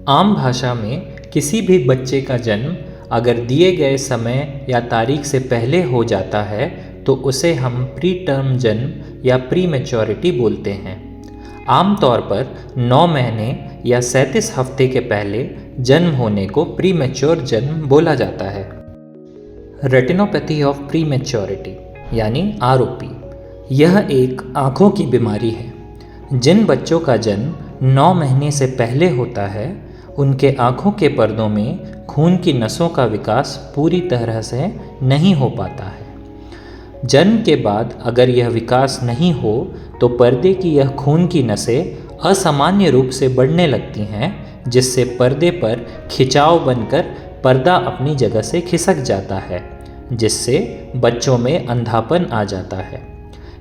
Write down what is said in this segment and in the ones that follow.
आम भाषा में किसी भी बच्चे का जन्म अगर दिए गए समय या तारीख से पहले हो जाता है तो उसे हम प्री टर्म जन्म या प्री मैच्योरिटी बोलते हैं। आमतौर पर 9 महीने या 37 हफ्ते के पहले जन्म होने को प्री मैच्योर जन्म बोला जाता है। रेटिनोपैथी ऑफ प्री मैच्योरिटी यानी आरओपी, यह एक आँखों की बीमारी है। जिन बच्चों का जन्म 9 महीने से पहले होता है उनके आँखों के पर्दों में खून की नसों का विकास पूरी तरह से नहीं हो पाता है। जन्म के बाद अगर यह विकास नहीं हो तो पर्दे की यह खून की नसें असामान्य रूप से बढ़ने लगती हैं, जिससे पर्दे पर खिंचाव बनकर पर्दा अपनी जगह से खिसक जाता है, जिससे बच्चों में अंधापन आ जाता है।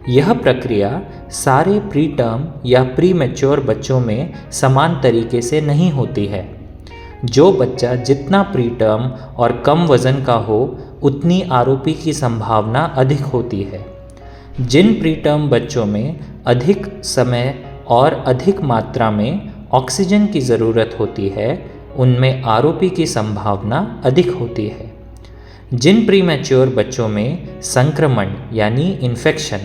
यह प्रक्रिया सारे प्री टर्म या प्री मैच्योर बच्चों में समान तरीके से नहीं होती है। जो बच्चा जितना प्री टर्म और कम वज़न का हो उतनी आरओपी की संभावना अधिक होती है। जिन प्री टर्म बच्चों में अधिक समय और अधिक मात्रा में ऑक्सीजन की ज़रूरत होती है उनमें आरओपी की संभावना अधिक होती है। जिन प्री मैच्योर बच्चों में संक्रमण यानी इन्फेक्शन,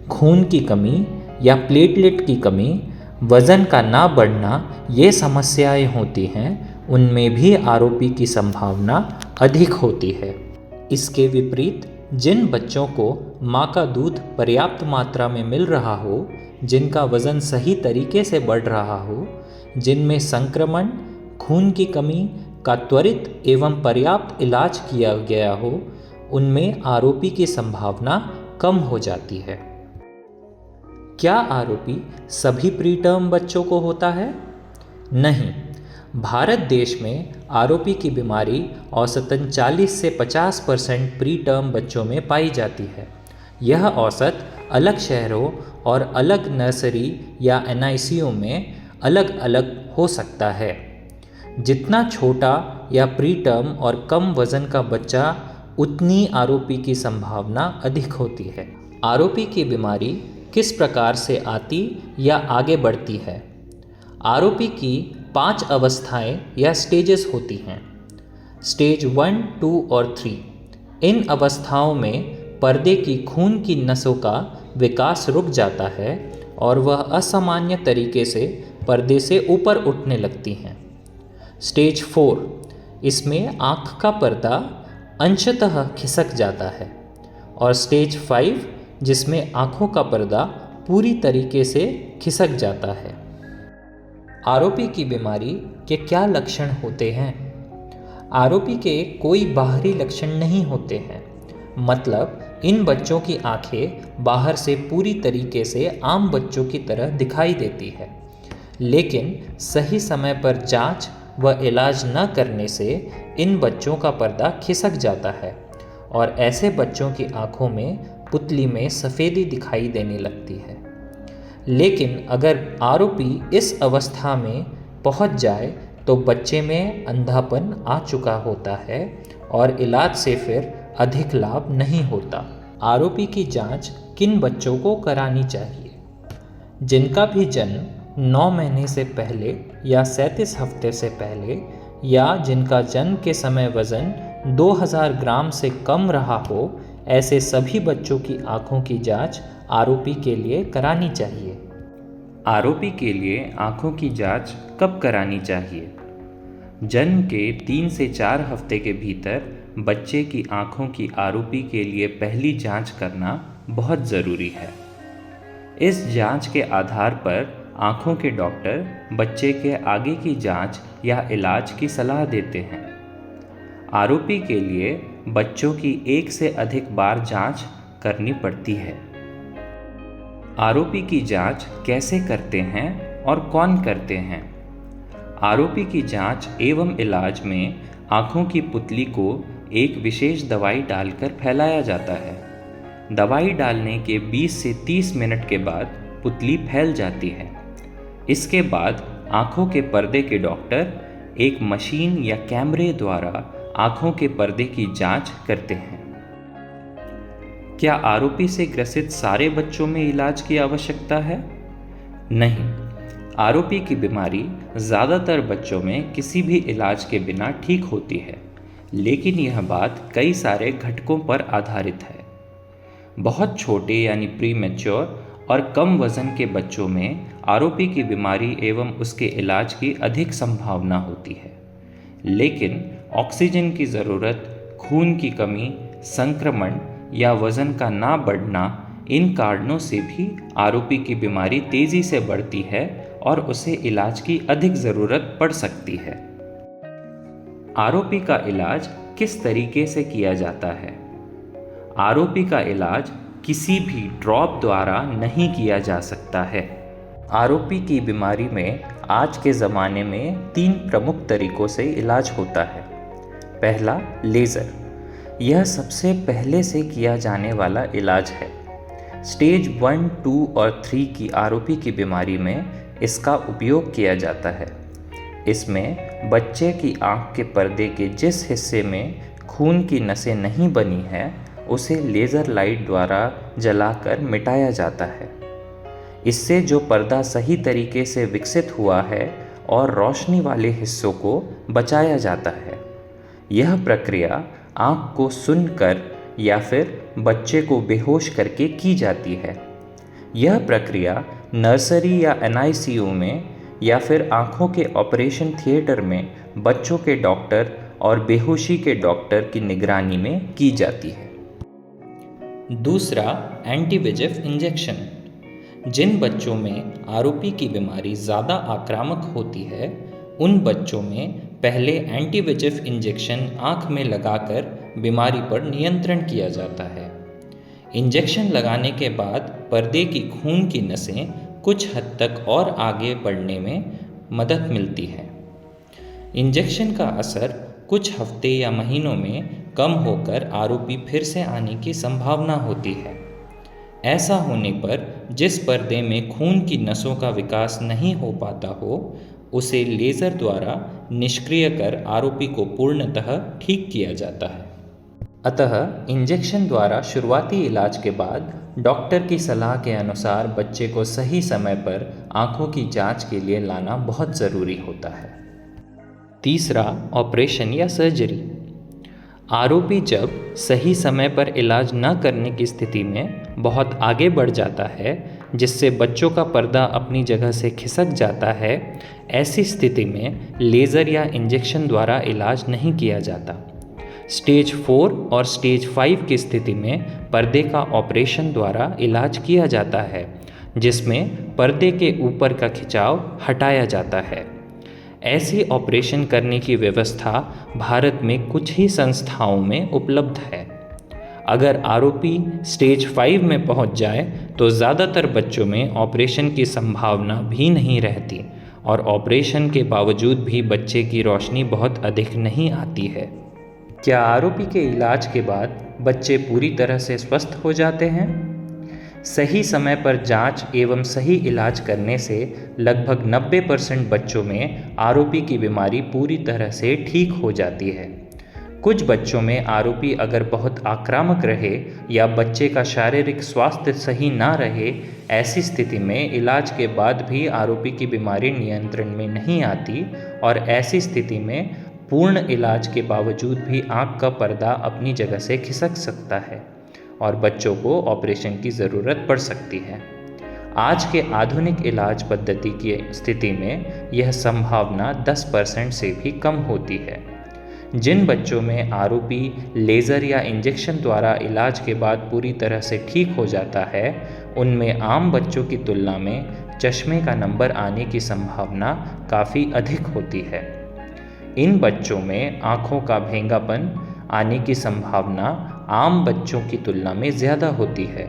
खून की कमी या प्लेटलेट की कमी, वज़न का ना बढ़ना ये समस्याएं होती हैं, उनमें भी आरओपी की संभावना अधिक होती है। इसके विपरीत जिन बच्चों को माँ का दूध पर्याप्त मात्रा में मिल रहा हो, जिनका वज़न सही तरीके से बढ़ रहा हो, जिनमें संक्रमण, खून की कमी का त्वरित एवं पर्याप्त इलाज किया गया हो, उनमें आरओपी की संभावना कम हो जाती है। क्या आरओपी सभी प्री टर्म बच्चों को होता है? नहीं। भारत देश में आरओपी की बीमारी औसतन 40 से 50% प्री टर्म बच्चों में पाई जाती है। यह औसत अलग शहरों और अलग नर्सरी या एनआईसीयू में अलग अलग हो सकता है। जितना छोटा या प्री टर्म और कम वज़न का बच्चा उतनी आरओपी की संभावना अधिक होती है। आरओपी की बीमारी किस प्रकार से आती या आगे बढ़ती है? आरओपी की 5 अवस्थाएं या स्टेजेस होती हैं। स्टेज 1, 2 और 3। इन अवस्थाओं में पर्दे की खून की नसों का विकास रुक जाता है और वह असामान्य तरीके से पर्दे से ऊपर उठने लगती हैं। स्टेज 4, इसमें आँख का पर्दा अंशतः खिसक जाता है। और स्टेज 5, जिसमें आँखों का पर्दा पूरी तरीके से खिसक जाता है। आरओपी की बीमारी के क्या लक्षण होते हैं? आरओपी के कोई बाहरी लक्षण नहीं होते हैं, मतलब इन बच्चों की आंखें बाहर से पूरी तरीके से आम बच्चों की तरह दिखाई देती है, लेकिन सही समय पर जांच व इलाज न करने से इन बच्चों का पर्दा खिसक जाता है और ऐसे बच्चों की आंखों में पुतली में सफ़ेदी दिखाई देने लगती है। लेकिन अगर आरओपी इस अवस्था में पहुंच जाए तो बच्चे में अंधापन आ चुका होता है और इलाज से फिर अधिक लाभ नहीं होता। आरओपी की जांच किन बच्चों को करानी चाहिए? जिनका भी जन्म 9 महीने से पहले या 37 हफ्ते से पहले या जिनका जन्म के समय वज़न 2000 ग्राम से कम रहा हो, ऐसे सभी बच्चों की आँखों की जांच आरओपी के लिए करानी चाहिए। आरओपी के लिए आँखों की जांच कब करानी चाहिए? जन्म के 3 से 4 हफ्ते के भीतर बच्चे की आँखों की आरओपी के लिए पहली जांच करना बहुत ज़रूरी है। इस जांच के आधार पर आँखों के डॉक्टर बच्चे के आगे की जांच या इलाज की सलाह देते हैं। आरओपी के लिए बच्चों की 1 से अधिक बार जांच करनी पड़ती है। आरओपी की जांच कैसे करते हैं और कौन करते हैं? आरओपी की जांच एवं इलाज में आँखों की पुतली को एक विशेष दवाई डालकर फैलाया जाता है। दवाई डालने के 20 से 30 मिनट के बाद पुतली फैल जाती है। इसके बाद आँखों के पर्दे के डॉक्टर एक मशीन या कैमरे द्वारा आँखों के पर्दे की जांच करते हैं। क्या आरओपी से ग्रसित सारे बच्चों में इलाज की आवश्यकता है? नहीं। आरओपी की बीमारी ज़्यादातर बच्चों में किसी भी इलाज के बिना ठीक होती है, लेकिन यह बात कई सारे घटकों पर आधारित है। बहुत छोटे यानी प्री मैच्योर और कम वज़न के बच्चों में आरओपी की बीमारी एवं उसके इलाज की अधिक संभावना होती है, लेकिन ऑक्सीजन की ज़रूरत, खून की कमी, संक्रमण या वज़न का ना बढ़ना, इन कारणों से भी आरओपी की बीमारी तेज़ी से बढ़ती है और उसे इलाज की अधिक ज़रूरत पड़ सकती है। आरओपी का इलाज किस तरीके से किया जाता है? आरओपी का इलाज किसी भी ड्रॉप द्वारा नहीं किया जा सकता है। आरओपी की बीमारी में आज के ज़माने में 3 प्रमुख तरीक़ों से इलाज होता है। पहला, लेज़र। यह सबसे पहले से किया जाने वाला इलाज है। स्टेज 1, 2 और 3 की आरओपी की बीमारी में इसका उपयोग किया जाता है। इसमें बच्चे की आँख के पर्दे के जिस हिस्से में खून की नसें नहीं बनी हैं, उसे लेज़र लाइट द्वारा जलाकर मिटाया जाता है। इससे जो पर्दा सही तरीके से विकसित हुआ है और रोशनी वाले हिस्सों को बचाया जाता है। यह प्रक्रिया आँख को सुनकर या फिर बच्चे को बेहोश करके की जाती है। यह प्रक्रिया नर्सरी या एनआईसीयू में या फिर आँखों के ऑपरेशन थिएटर में बच्चों के डॉक्टर और बेहोशी के डॉक्टर की निगरानी में की जाती है। दूसरा, एंटी-VEGF इंजेक्शन। जिन बच्चों में आरओपी की बीमारी ज़्यादा आक्रामक होती है, उन बच्चों में पहले एंटी-VEGF इंजेक्शन आँख में लगाकर बीमारी पर नियंत्रण किया जाता है। इंजेक्शन लगाने के बाद पर्दे की खून की नसें कुछ हद तक और आगे बढ़ने में मदद मिलती है। इंजेक्शन का असर कुछ हफ्ते या महीनों में कम होकर आरओपी फिर से आने की संभावना होती है। ऐसा होने पर जिस पर्दे में खून की नसों का विकास नहीं हो पाता हो, उसे लेज़र द्वारा निष्क्रिय कर आरओपी को पूर्णतः ठीक किया जाता है। अतः इंजेक्शन द्वारा शुरुआती इलाज के बाद डॉक्टर की सलाह के अनुसार बच्चे को सही समय पर आँखों की जांच के लिए लाना बहुत ज़रूरी होता है। तीसरा, ऑपरेशन या सर्जरी। आरओपी जब सही समय पर इलाज न करने की स्थिति में बहुत आगे बढ़ जाता है, जिससे बच्चों का पर्दा अपनी जगह से खिसक जाता है, ऐसी स्थिति में लेज़र या इंजेक्शन द्वारा इलाज नहीं किया जाता। स्टेज 4 और स्टेज 5 की स्थिति में पर्दे का ऑपरेशन द्वारा इलाज किया जाता है, जिसमें पर्दे के ऊपर का खिंचाव हटाया जाता है। ऐसे ऑपरेशन करने की व्यवस्था भारत में कुछ ही संस्थाओं में उपलब्ध है। अगर आरओपी स्टेज 5 में पहुंच जाए तो ज़्यादातर बच्चों में ऑपरेशन की संभावना भी नहीं रहती और ऑपरेशन के बावजूद भी बच्चे की रोशनी बहुत अधिक नहीं आती है। क्या आरओपी के इलाज के बाद बच्चे पूरी तरह से स्वस्थ हो जाते हैं? सही समय पर जांच एवं सही इलाज करने से लगभग 90% बच्चों में आरओपी की बीमारी पूरी तरह से ठीक हो जाती है। कुछ बच्चों में आरओपी अगर बहुत आक्रामक रहे या बच्चे का शारीरिक स्वास्थ्य सही ना रहे, ऐसी स्थिति में इलाज के बाद भी आरओपी की बीमारी नियंत्रण में नहीं आती और ऐसी स्थिति में पूर्ण इलाज के बावजूद भी आँख का पर्दा अपनी जगह से खिसक सकता है और बच्चों को ऑपरेशन की ज़रूरत पड़ सकती है। आज के आधुनिक इलाज पद्धति की स्थिति में यह संभावना 10% से भी कम होती है। जिन बच्चों में आरओपी लेज़र या इंजेक्शन द्वारा इलाज के बाद पूरी तरह से ठीक हो जाता है, उनमें आम बच्चों की तुलना में चश्मे का नंबर आने की संभावना काफ़ी अधिक होती है। इन बच्चों में आँखों का भेंगापन आने की संभावना आम बच्चों की तुलना में ज़्यादा होती है।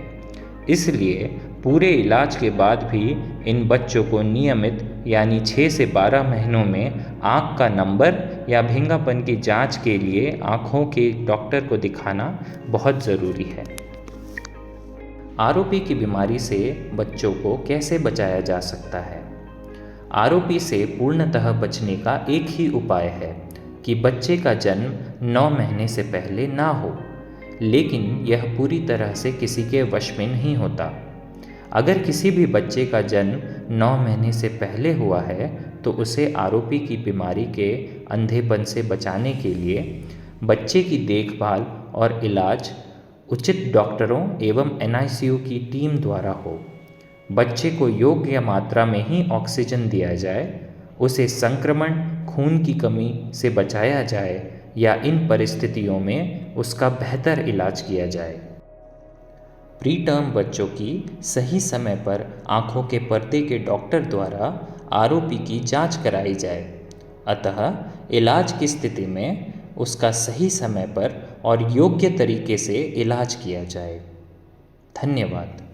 इसलिए पूरे इलाज के बाद भी इन बच्चों को नियमित यानी 6 से 12 महीनों में आँख का नंबर या भेंगापन की जांच के लिए आँखों के डॉक्टर को दिखाना बहुत ज़रूरी है। आरओपी की बीमारी से बच्चों को कैसे बचाया जा सकता है? आरओपी से पूर्णतः बचने का एक ही उपाय है कि बच्चे का जन्म 9 महीने से पहले ना हो, लेकिन यह पूरी तरह से किसी के वश में नहीं होता। अगर किसी भी बच्चे का जन्म 9 महीने से पहले हुआ है तो उसे आरोपी की बीमारी के अंधेपन से बचाने के लिए बच्चे की देखभाल और इलाज उचित डॉक्टरों एवं NICU की टीम द्वारा हो। बच्चे को योग्य मात्रा में ही ऑक्सीजन दिया जाए, उसे संक्रमण, खून की कमी से बचाया जाए या इन परिस्थितियों में उसका बेहतर इलाज किया जाए। प्री टर्म बच्चों की सही समय पर आँखों के पर्दे के डॉक्टर द्वारा आरोपी की जांच कराई जाए। अतः इलाज की स्थिति में उसका सही समय पर और योग्य तरीके से इलाज किया जाए। धन्यवाद।